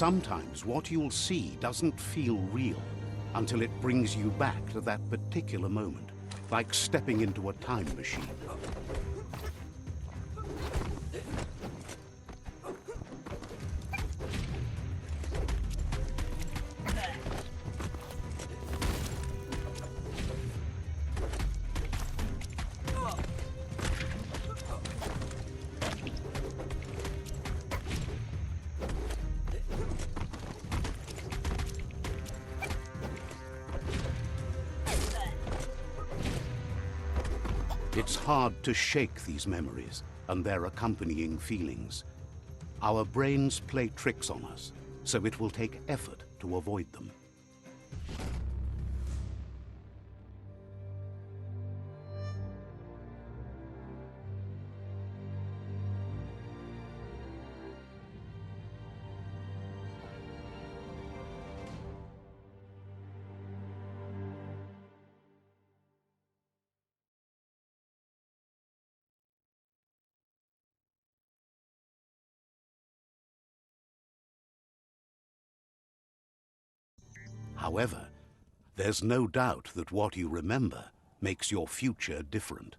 Sometimes what you'll see doesn't feel real until it brings you back to that particular moment, like stepping into a time machine. It's hard to shake these memories and their accompanying feelings. Our brains play tricks on us, so it will take effort to avoid them. However, there's no doubt that what you remember makes your future different.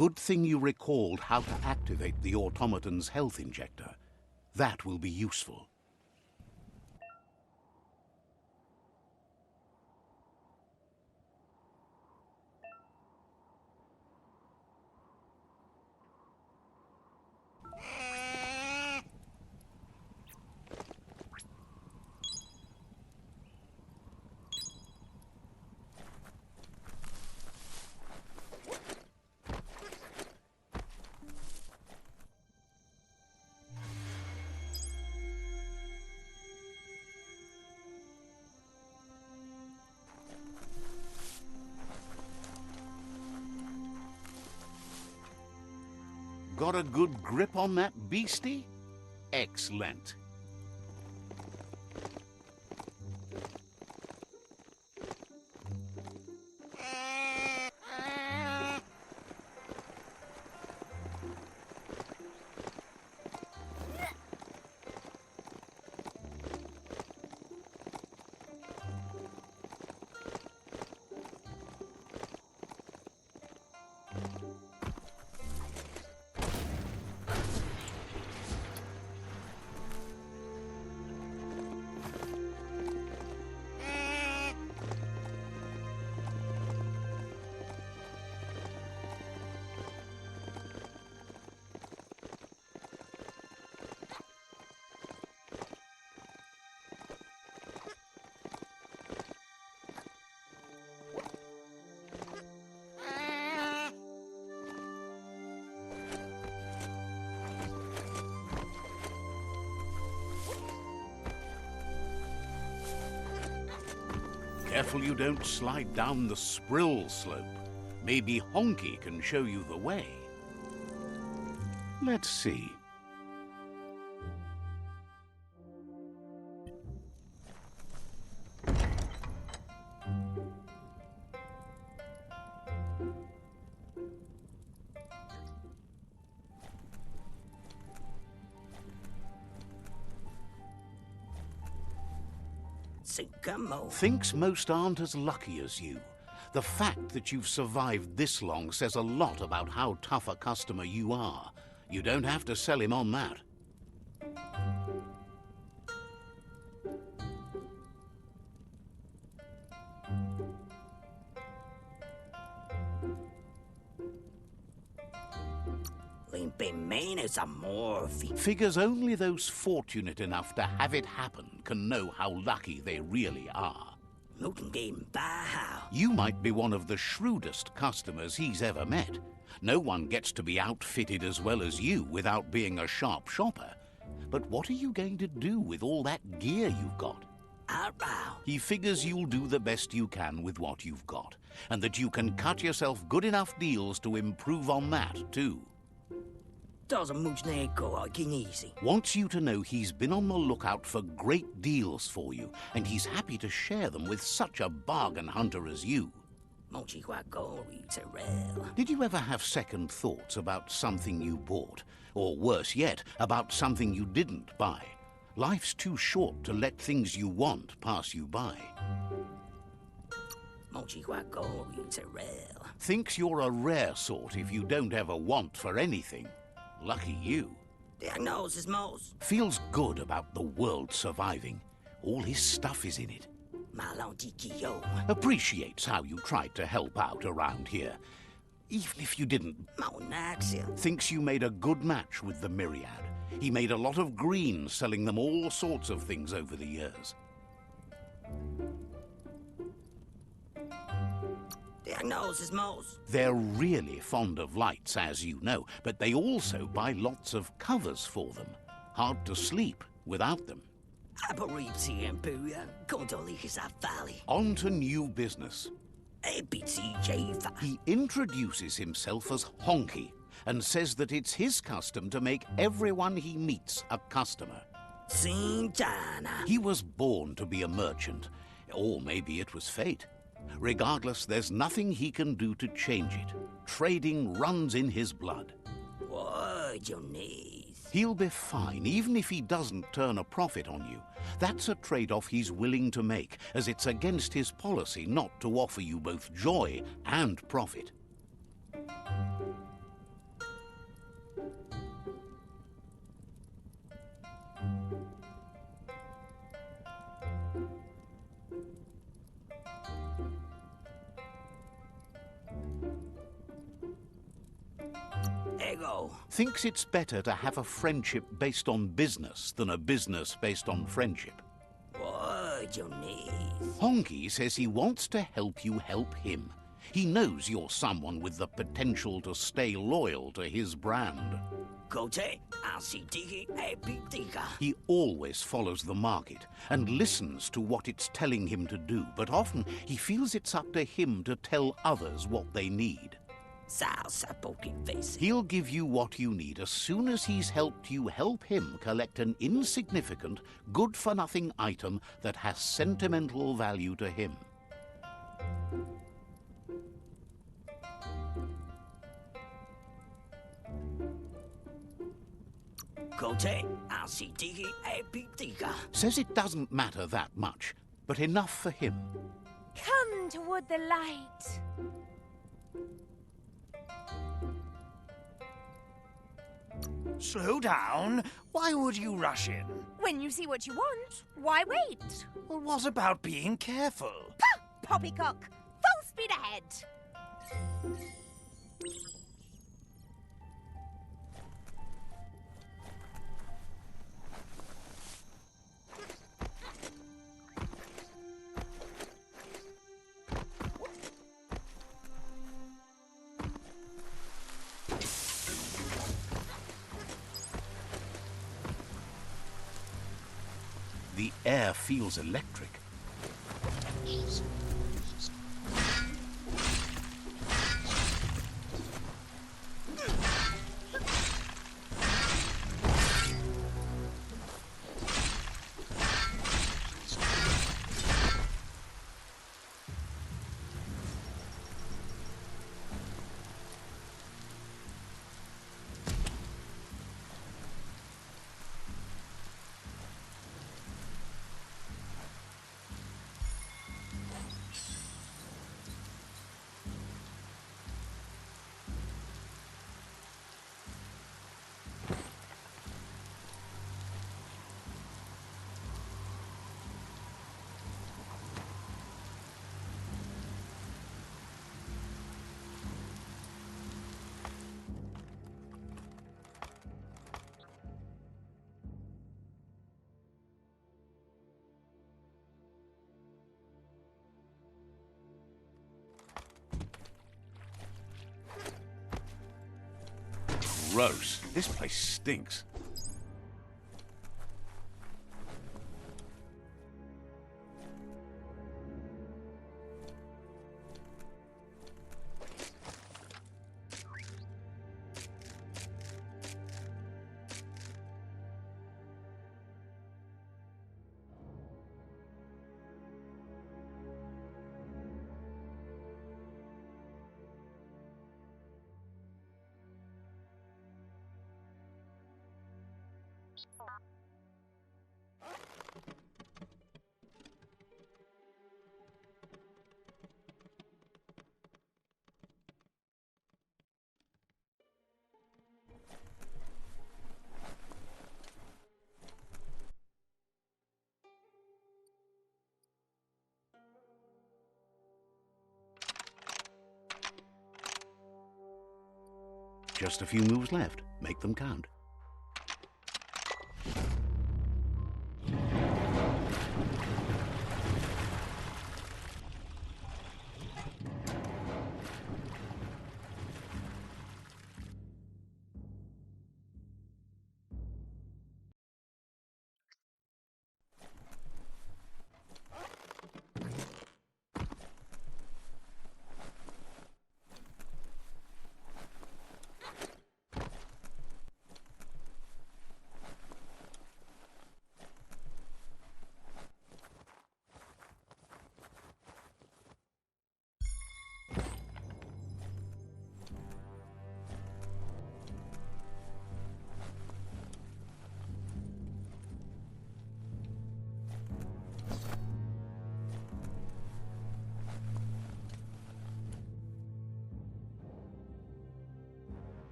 Good thing you recalled how to activate the automaton's health injector. That will be useful. Got a good grip on that beastie? Excellent. Careful you don't slide down the Sprill slope. Maybe Honky can show you the way. Let's see. Thinks most aren't as lucky as you. The fact that you've survived this long says a lot about how tough a customer you are. You don't have to sell him on that. Figures only those fortunate enough to have it happen can know how lucky they really are. You might be one of the shrewdest customers he's ever met. No one gets to be outfitted as well as you without being a sharp shopper. But what are you going to do with all that gear you've got? He figures you'll do the best you can with what you've got, and that you can cut yourself good enough deals to improve on that, too. Wants you to know he's been on the lookout for great deals for you, and he's happy to share them with such a bargain hunter as you. Did you ever have second thoughts about something you bought? Or worse yet, about something you didn't buy? Life's too short to let things you want pass you by. Thinks you're a rare sort if you don't ever want for anything. Lucky you. Feels good about the world surviving. All his stuff is in it. Appreciates how you tried to help out around here. Even if you didn't. Thinks you made a good match with the Myriad. He made a lot of green selling them all sorts of things over the years. They're really fond of lights, as you know, but they also buy lots of covers for them. Hard to sleep without them. On to new business. He introduces himself as Honky and says that it's his custom to make everyone he meets a customer. He was born to be a merchant, or maybe it was fate. Regardless, there's nothing he can do to change it. Trading runs in his blood. He'll be fine, even if he doesn't turn a profit on you. That's a trade-off he's willing to make, as it's against his policy not to offer you both joy and profit. Thinks it's better to have a friendship based on business than a business based on friendship. Honky says he wants to help you help him. He knows you're someone with the potential to stay loyal to his brand. He always follows the market and listens to what it's telling him to do, but often he feels it's up to him to tell others what they need. He'll give you what you need as soon as he's helped you help him collect an insignificant, good-for-nothing item that has sentimental value to him. Says it doesn't matter that much, but enough for him. Come toward the light. Slow down. Why would you rush in? When you see what you want, why wait? Well, what about being careful? Pah! Poppycock! Full speed ahead! The air feels electric. Gross. This place stinks. Just a few moves left. Make them count.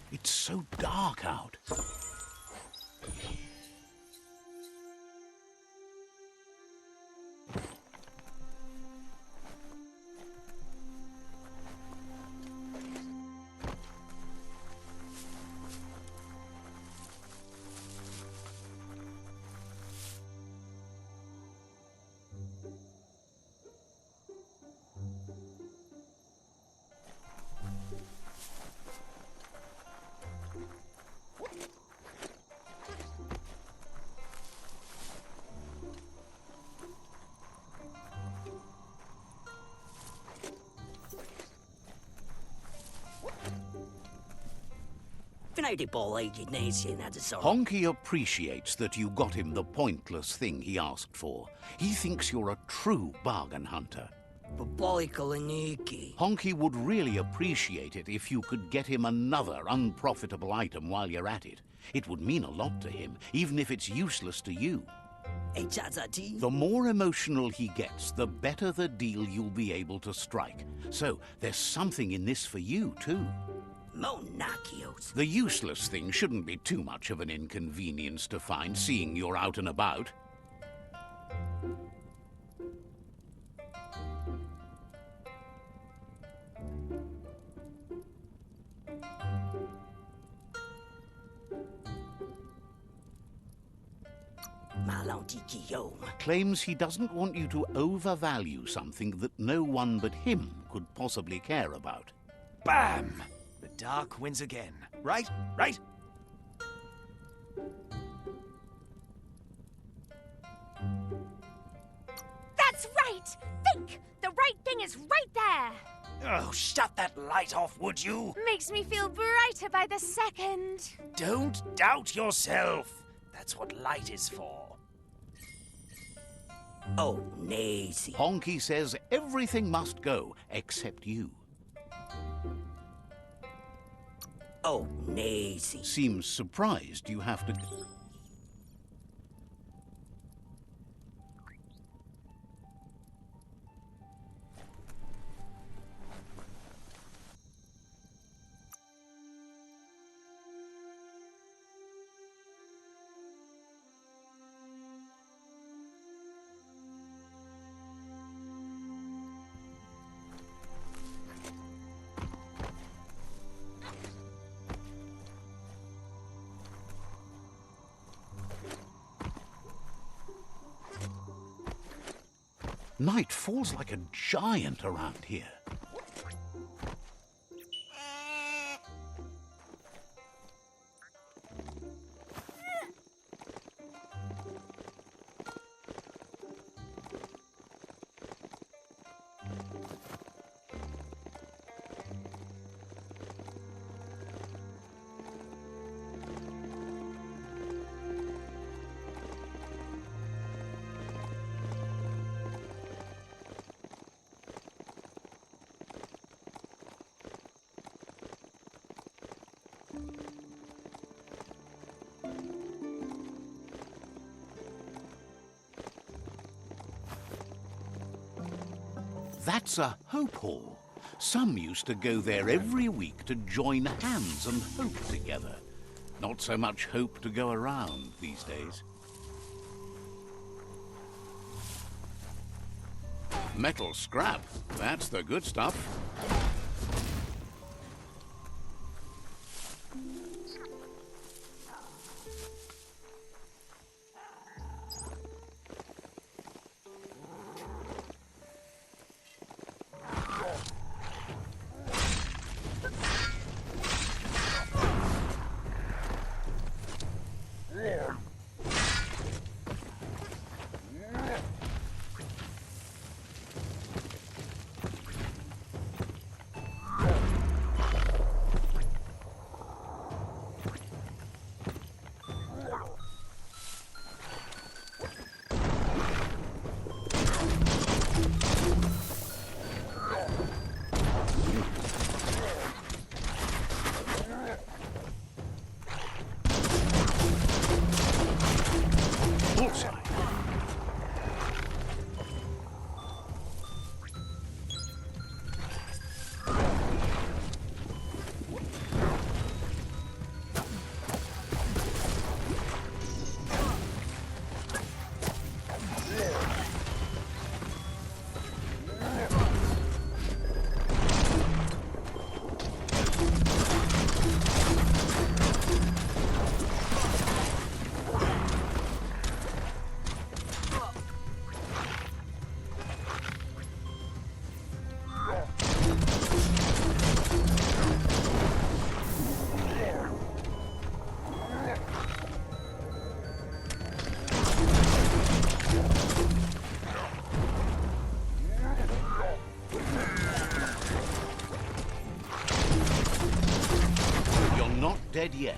It's so dark out. Honky appreciates that you got him the pointless thing he asked for. He thinks you're a true bargain hunter. Honky would really appreciate it if you could get him another unprofitable item while you're at it. It would mean a lot to him, even if it's useless to you. The more emotional he gets, the better the deal you'll be able to strike. So there's something in this for you, too. The useless thing shouldn't be too much of an inconvenience to find, seeing you're out and about. Claims he doesn't want you to overvalue something that no one but him could possibly care about. Bam! The dark wins again. Right? Right? That's right! Think! The right thing is right there! Oh, shut that light off, would you? Makes me feel brighter by the second. Don't doubt yourself. That's what light is for. Honky says everything must go except you. Seems surprised you have to... Night falls like a giant around here. That's a hope hall. Some used to go there every week to join hands and hope together. Not so much hope to go around these days. Metal scrap, that's the good stuff. Dead yet.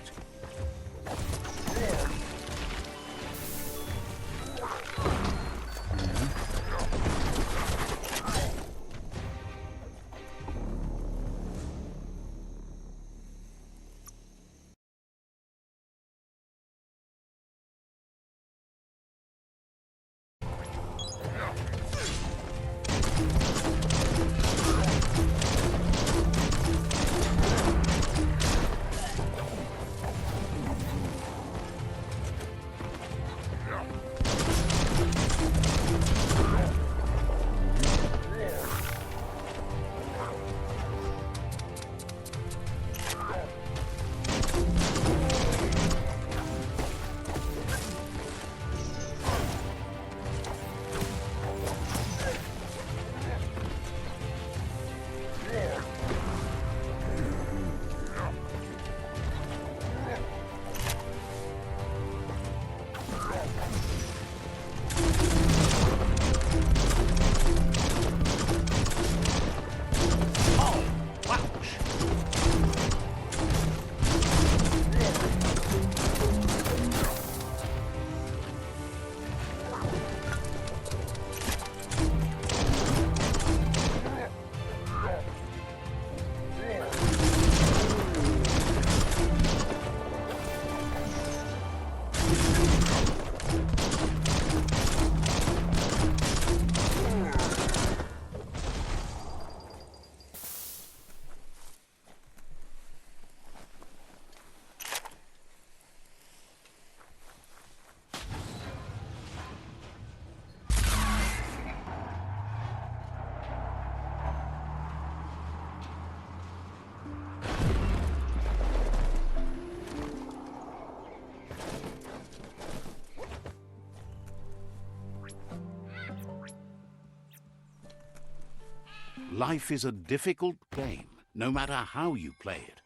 Life is a difficult game, no matter how you play it.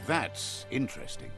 That's interesting.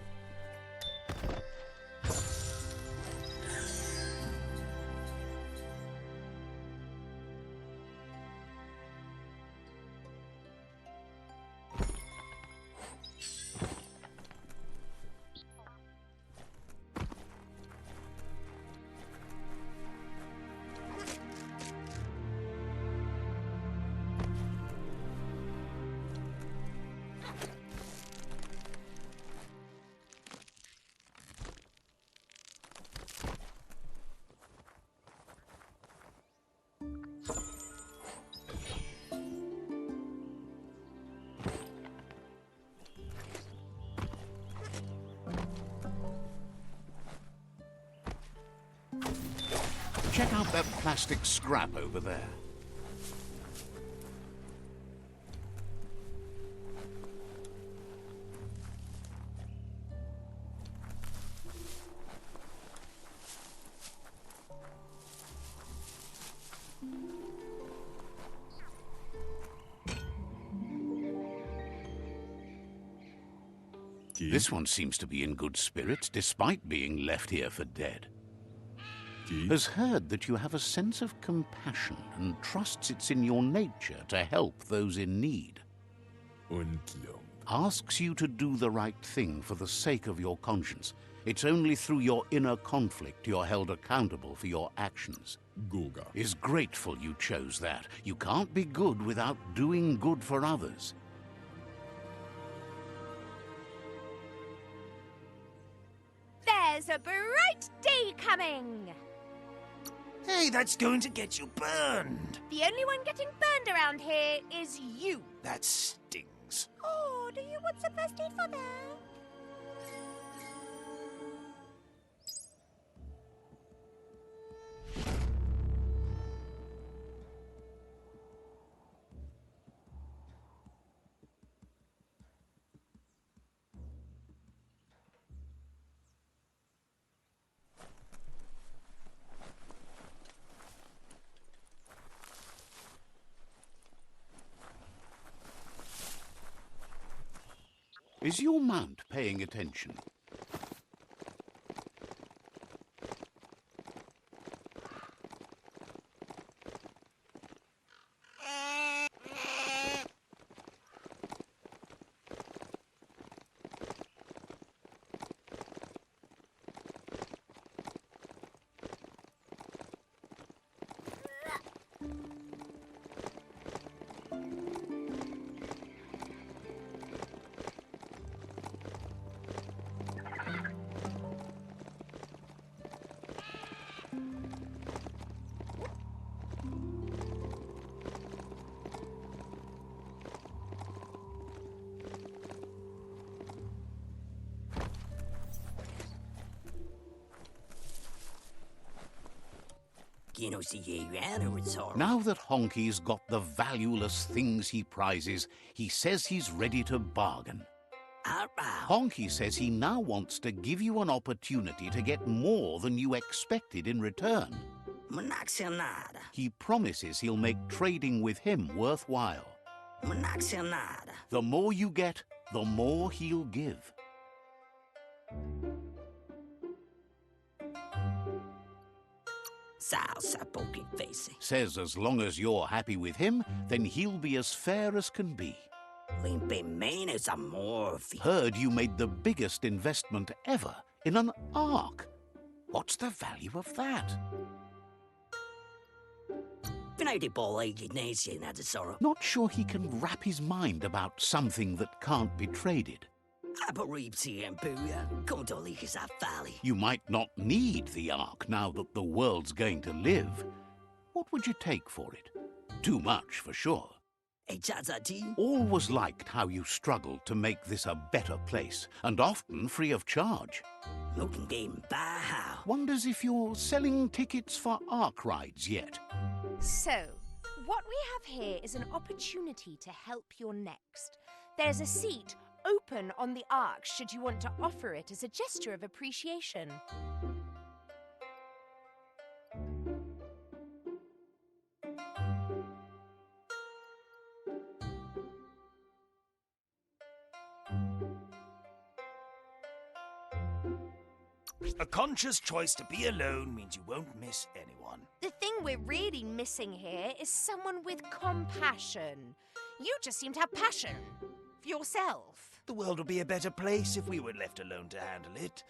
Check out that plastic scrap over there. This one seems to be in good spirits, despite being left here for dead. Has heard that you have a sense of compassion and trusts it's in your nature to help those in need. Asks you to do the right thing for the sake of your conscience. It's only through your inner conflict you're held accountable for your actions. Is grateful you chose that. You can't be good without doing good for others. There's a bright day coming! Hey, that's going to get you burned. The only one getting burned around here is you. That stings. Oh, do you want some first aid for that? Is your mount paying attention? Now that Honky's got the valueless things he prizes, he says he's ready to bargain. Honky says he now wants to give you an opportunity to get more than you expected in return. He promises he'll make trading with him worthwhile. The more you get, the more he'll give. Says as long as you're happy with him, then he'll be as fair as can be. Heard you made the biggest investment ever in an ark. What's the value of that? Not sure he can wrap his mind about something that can't be traded. You might not need the Ark now that the world's going to live. What would you take for it? Too much, for sure. Always liked how you struggled to make this a better place, and often free of charge. Wonders if you're selling tickets for Ark rides yet. So, what we have here is an opportunity to help your next. There's a seat open on the ark should you want to offer it as a gesture of appreciation. A conscious choice to be alone means you won't miss anyone. The thing we're really missing here is someone with compassion. You just seem to have passion for yourself. The world would be a better place if we were left alone to handle it.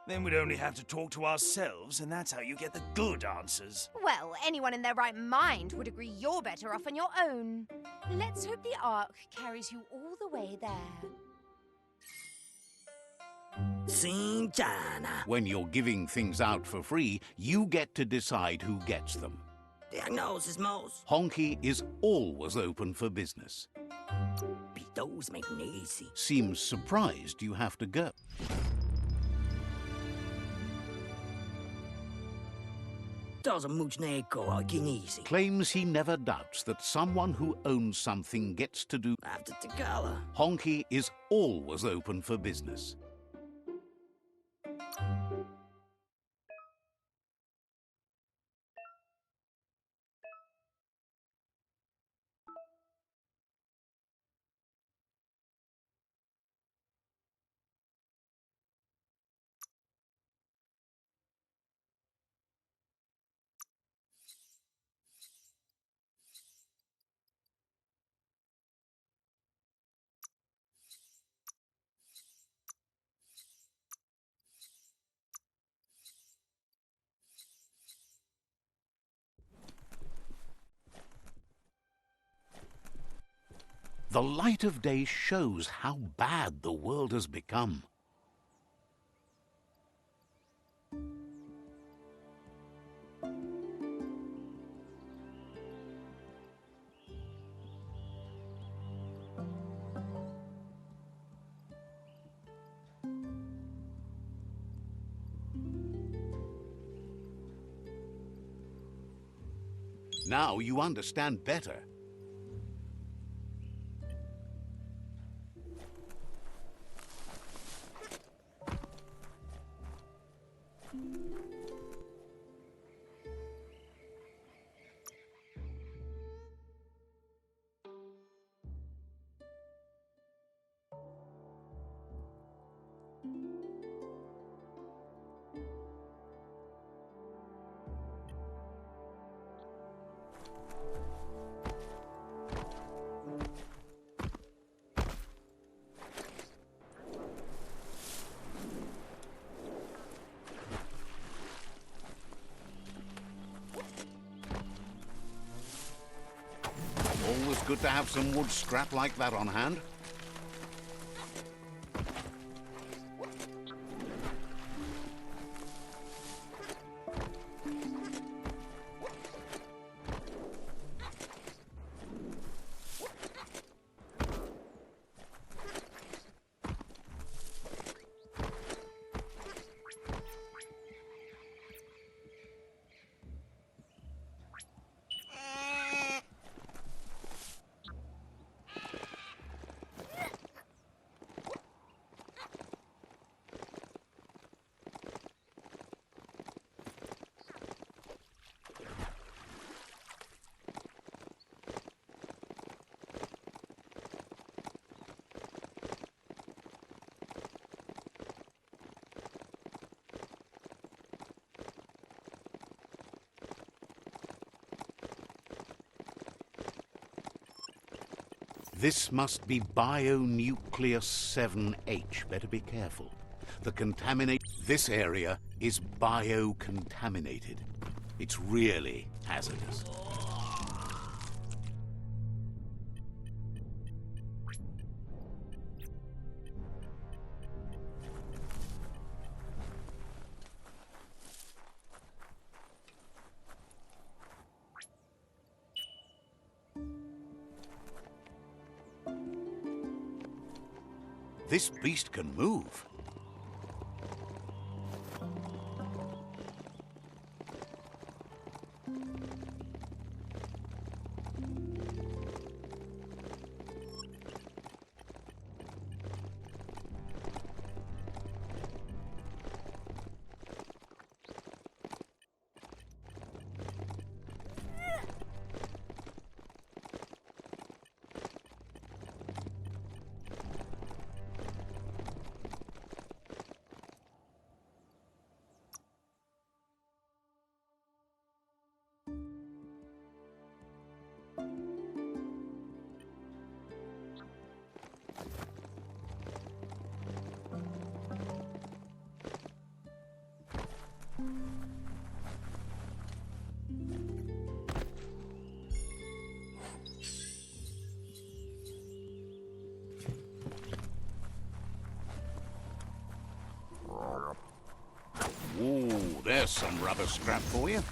Then we'd only have to talk to ourselves, and that's how you get the good answers. Well, anyone in their right mind would agree you're better off on your own. Let's hope the ark carries you all the way there. When you're giving things out for free, you get to decide who gets them. Diagnosis most. Honky is always open for business. Those make it easy. Seems surprised you have to go. Doesn't much neko I can easy. Claims he never doubts that someone who owns something gets to do. After the color. Honky is always open for business. The light of day shows how bad the world has become. Now you understand better. Always good to have some wood scrap like that on hand. This must be Bionucleus 7H. Better be careful. This area is biocontaminated. It's really hazardous. This beast can move. some rubber scrap for you.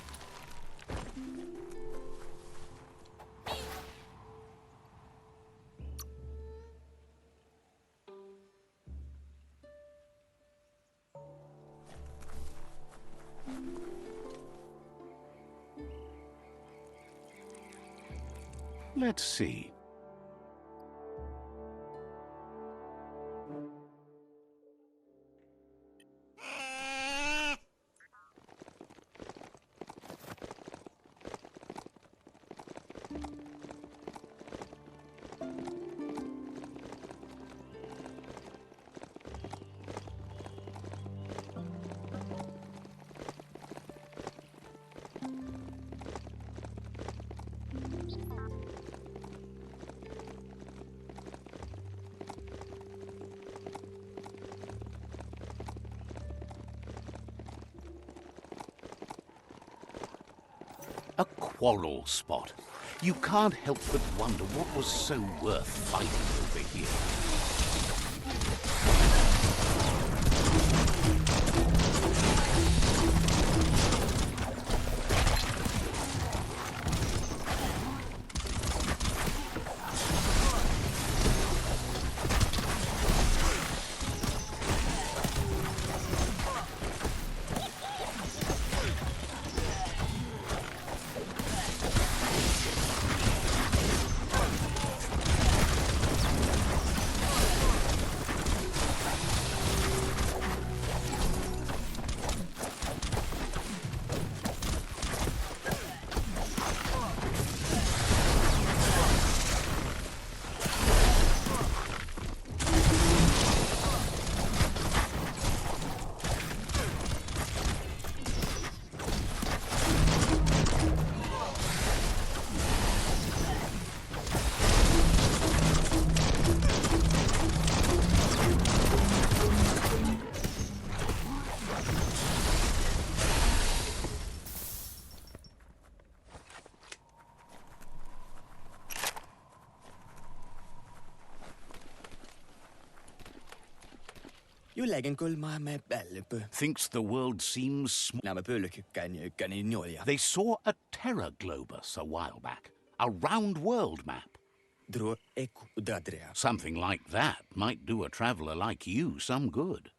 Let's see. A quarrel spot. You can't help but wonder what was so worth fighting over here. Julekin kulmaamme bällypö. Thinks the world seems small. Nämä pölkykkään ykkäni nolja. They saw a terra globus a while back. A round world map. Dro eku dadrea. Something like that might do a traveller like you some good.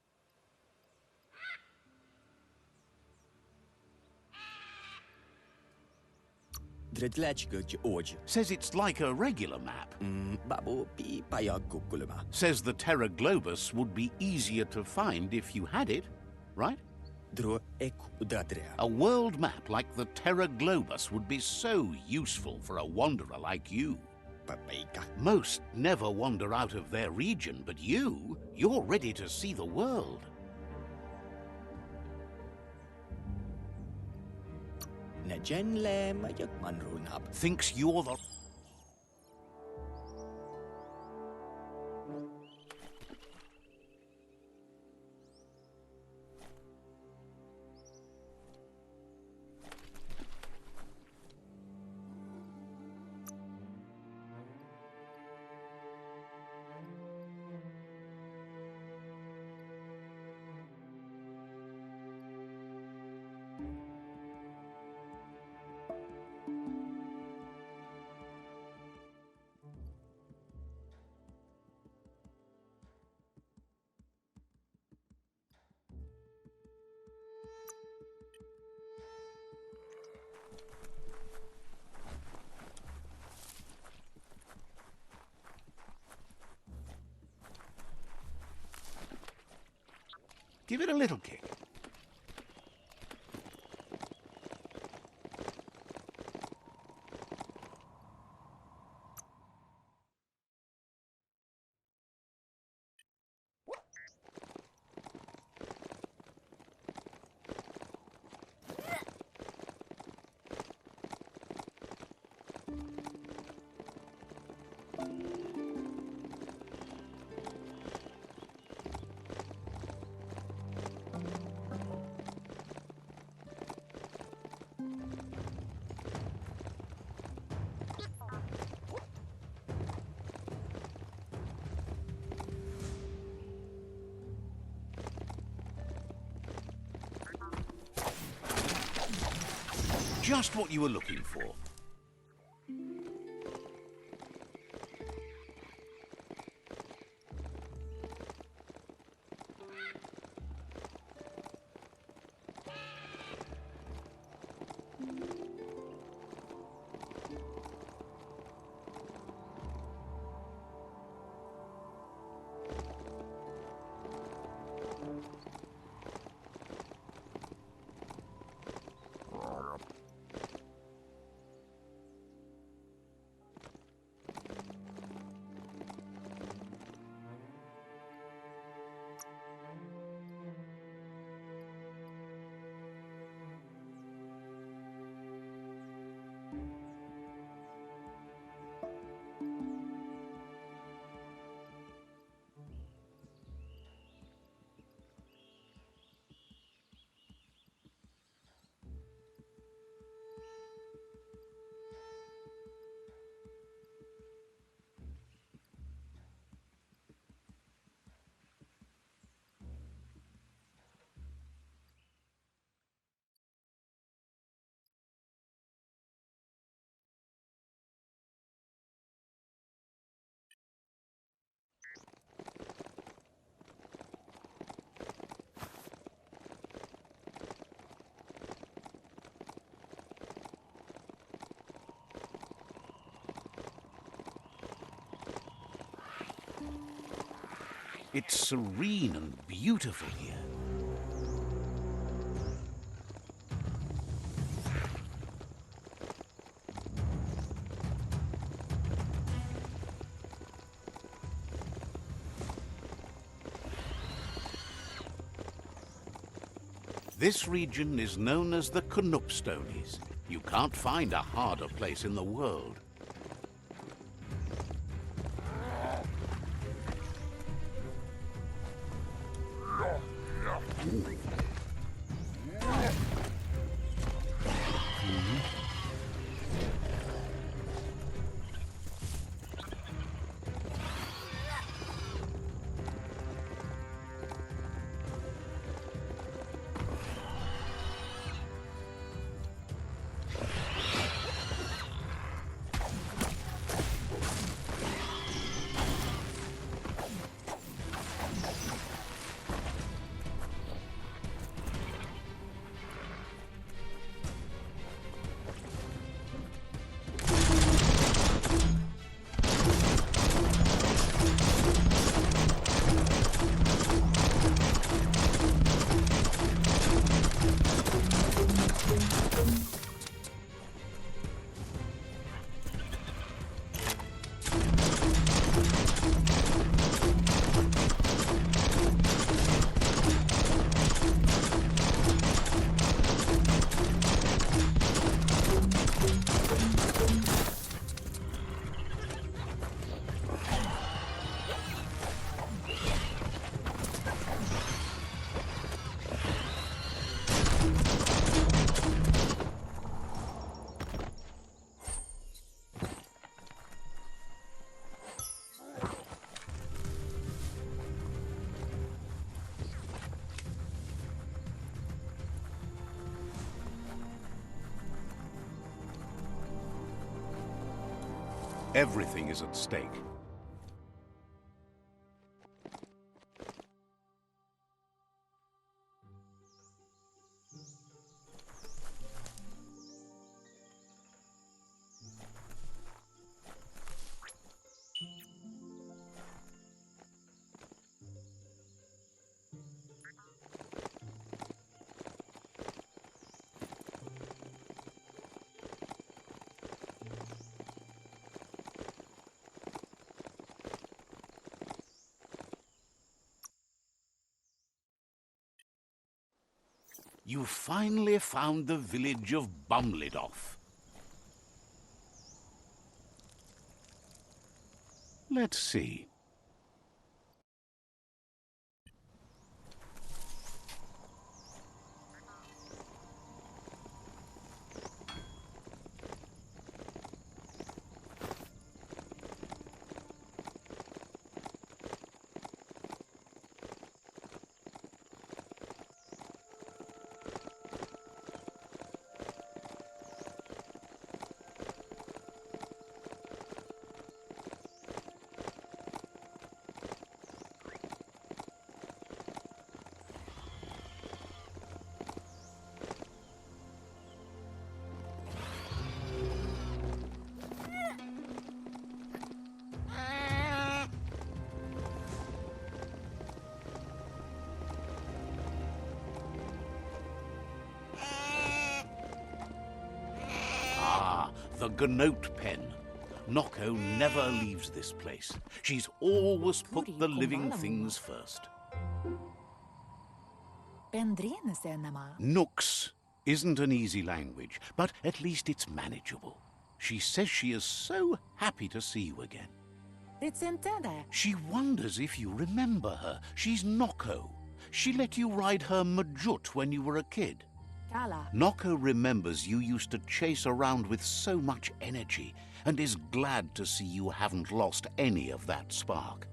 Says it's like a regular map. Says the terra globus would be easier to find if you had it, right? A world map like the terra globus would be so useful for a wanderer like you. Most never wander out of their region, but you're ready to see the world. Thinks you're the... Give it a little kick. Just what you were looking for. It's serene and beautiful here. This region is known as the Canup-Stonies. You can't find a harder place in the world. Everything is at stake. You finally found the village of Bumlidoff. Let's see. The Gnote Pen. Nocco never leaves this place. She's always put the living things first. Nooks isn't an easy language, but at least it's manageable. She says she is so happy to see you again. She wonders if you remember her. She's Nocco. She let you ride her Majut when you were a kid. Nocco remembers you used to chase around with so much energy and is glad to see you haven't lost any of that spark.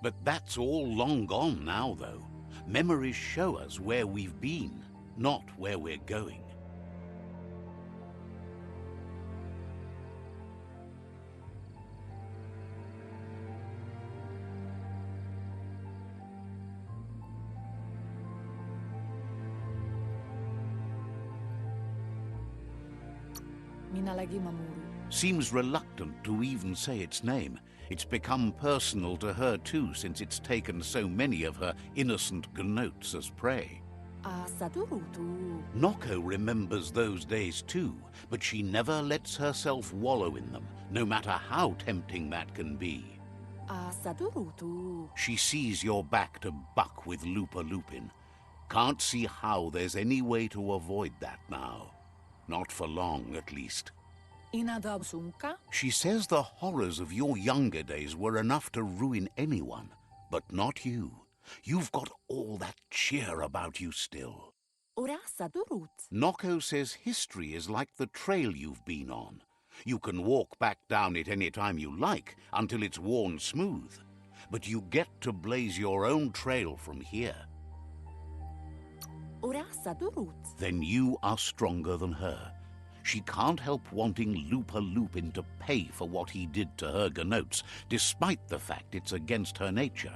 But that's all long gone now, though. Memories show us where we've been, not where we're going. Seems reluctant to even say its name. It's become personal to her too, since it's taken so many of her innocent gnotes as prey. Nocco remembers those days too, but she never lets herself wallow in them, no matter how tempting that can be. She sees you're back to buck with Lupa Lupin. Can't see how there's any way to avoid that now. Not for long, at least. She says the horrors of your younger days were enough to ruin anyone, but not you. You've got all that cheer about you still. Nocco says history is like the trail you've been on. You can walk back down it any time you like, until it's worn smooth. But you get to blaze your own trail from here. Then you are stronger than her. She can't help wanting Lupa Lupin to pay for what he did to her gnotes, despite the fact it's against her nature.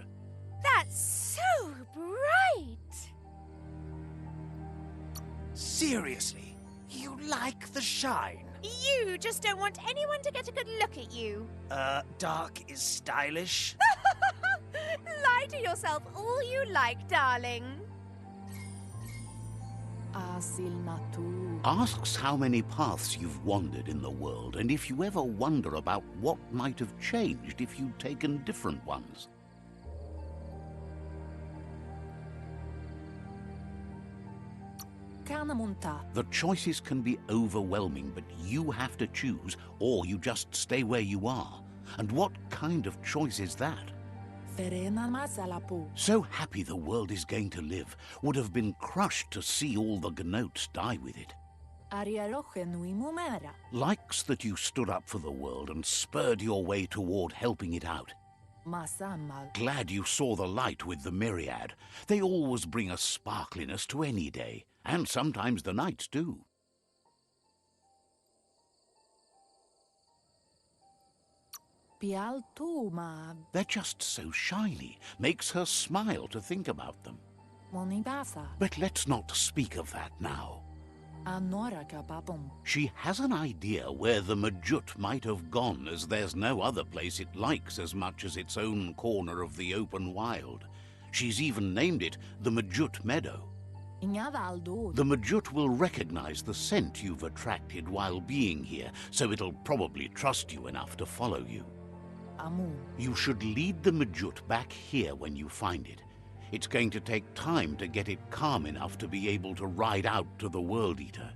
That's so bright! Seriously, you like the shine? You just don't want anyone to get a good look at you. Dark is stylish? Lie to yourself all you like, darling. Asks how many paths you've wandered in the world, and if you ever wonder about what might have changed if you'd taken different ones. The choices can be overwhelming, but you have to choose, or you just stay where you are. And what kind of choice is that? So happy the world is going to live, would have been crushed to see all the gnotes die with it. Likes that you stood up for the world and spurred your way toward helping it out. Glad you saw the light with the myriad. They always bring a sparkliness to any day, and sometimes the nights too. They're just so shiny, makes her smile to think about them. But let's not speak of that now. She has an idea where the Majut might have gone, as there's no other place it likes as much as its own corner of the open wild. She's even named it the Majut Meadow. The Majut will recognize the scent you've attracted while being here, so it'll probably trust you enough to follow you. You should lead the Majut back here when you find it. It's going to take time to get it calm enough to be able to ride out to the World Eater.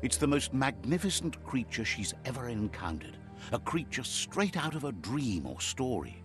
It's the most magnificent creature she's ever encountered. A creature straight out of a dream or story.